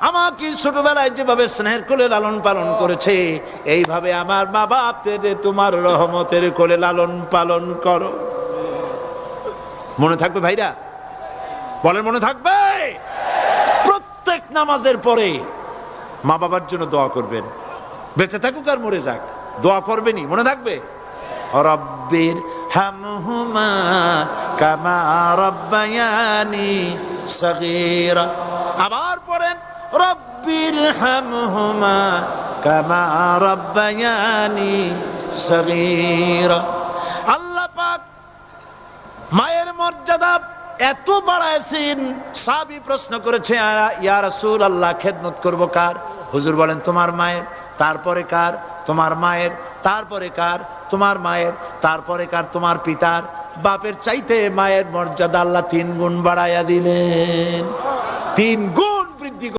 আমাকে ছোটবেলায় যেভাবে স্নেহের কোলে লালন পালন করেছে, এইভাবে আমার মা বাপদের তোমার রহমতের কোলে লালন পালন করো। মনে থাকবে ভাইরা? বলেন মনে থাকবে? প্রত্যেক নামাজের পরে মা বাবার জন্য দোয়া করবেন, বেঁচে থাকুক আর মরে যাক, দোয়া করবেনই। মনে থাকবে? রব্বির হামহুমা কামা রাব্বায়ানি সগীরা। আবার পড়েন রব্বির হামহুমা কামা রাব্বায়ানি সগীরা। আল্লাহ পাক মায়ের মর্যাদা এত বাড়াইছেন, সাহাবী প্রশ্ন করেছে ইয়া রাসূলুল্লাহ খেদমত করব কার? হুজুর বলেন তোমার মায়ের, তারপরে কার? তোমার মায়ের, তারপরে কার? তোমার মায়ের, তারপরে কার? তোমার পিতার। বাপের চাইতে মায়ের মর্যাদা আল্লাহ 3 গুণ বাড়াইয়া দিলেন। 3 গুণ।